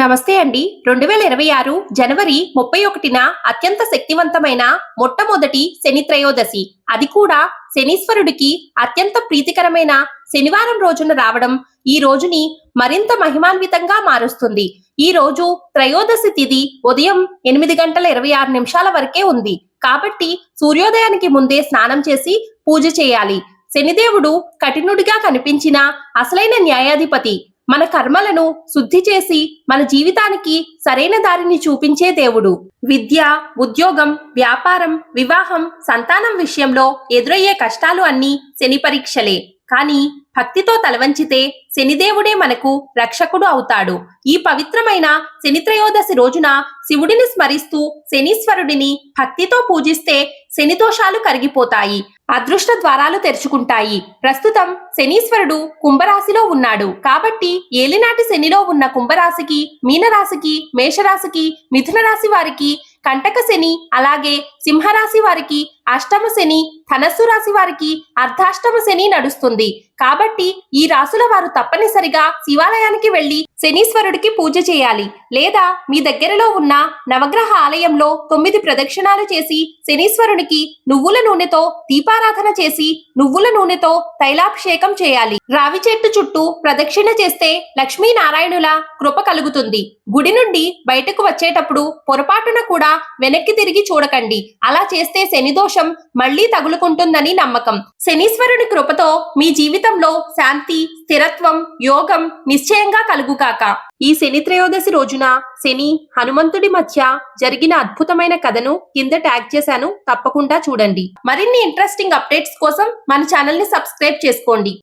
నమస్తే అండి. 2026 జనవరి 31న అత్యంత శక్తివంతమైన మొట్టమొదటి శని త్రయోదశి. అది కూడా శనీశ్వరుడికి అత్యంత ప్రీతికరమైన శనివారం రోజున రావడం ఈ రోజుని మరింత మహిమాన్వితంగా మారుస్తుంది. ఈ రోజు త్రయోదశి తిథి ఉదయం 8:26 వరకే ఉంది. కాబట్టి సూర్యోదయానికి ముందే స్నానం చేసి పూజ చేయాలి. శనిదేవుడు కఠినుడిగా కనిపించిన అసలైన న్యాయాధిపతి. మన కర్మలను శుద్ధి చేసి మన జీవితానికి సరైన దారిని చూపించే దేవుడు. విద్య, ఉద్యోగం, వ్యాపారం, వివాహం, సంతానం విషయంలో ఎదురయ్యే కష్టాలు అన్నీ శని పరీక్షలే. కానీ భక్తితో తలవంచితే శనిదేవుడే మనకు రక్షకుడు అవుతాడు. ఈ పవిత్రమైన శని త్రయోదశి రోజున శివుడిని స్మరిస్తూ శనీశ్వరుడిని భక్తితో పూజిస్తే శని దోషాలు కరిగిపోతాయి, అదృష్ట ద్వారాలు తెరుచుకుంటాయి. ప్రస్తుతం శనీశ్వరుడు కుంభరాశిలో ఉన్నాడు. కాబట్టి ఏలినాటి శనిలో ఉన్న కుంభరాశికి, మీనరాశికి, మేషరాశికి, మిథున రాశి వారికి కంటక శని, అలాగే సింహరాశి వారికి అష్టమ శని, ధనస్సు రాశి వారికి అర్ధాష్టమ శని నడుస్తుంది. కాబట్టి ఈ రాశుల వారు తప్పనిసరిగా శివాలయానికి వెళ్లి శనీశ్వరుడికి పూజ చేయాలి. లేదా మీ దగ్గరలో ఉన్న నవగ్రహ ఆలయంలో 9 ప్రదక్షిణాలు చేసి శనీశ్వరునికి నువ్వుల నూనెతో దీపారాధన చేసి నువ్వుల నూనెతో తైలాభిషేకం చేయాలి. రావి చెట్టు చుట్టూ ప్రదక్షిణ చేస్తే లక్ష్మీనారాయణుల కృప కలుగుతుంది. గుడి నుండి బయటకు వచ్చేటప్పుడు పొరపాటున కూడా వెనక్కి తిరిగి చూడకండి. అలా చేస్తే శని దోషం మళ్లీ తగులుకుంటుందని నమ్మకం. శనీశ్వరుని కృపతో మీ జీవితంలో శాంతి, స్థిరత్వం, యోగం నిశ్చయంగా కలుగుగాక. ఈ శని త్రయోదశి రోజున శని, హనుమంతుడి మధ్య జరిగిన అద్భుతమైన కథను కింద ట్యాగ్ చేశాను, తప్పకుండా చూడండి. మరిన్ని ఇంట్రెస్టింగ్ అప్డేట్స్ కోసం మన ఛానల్ ని సబ్స్క్రైబ్ చేసుకోండి.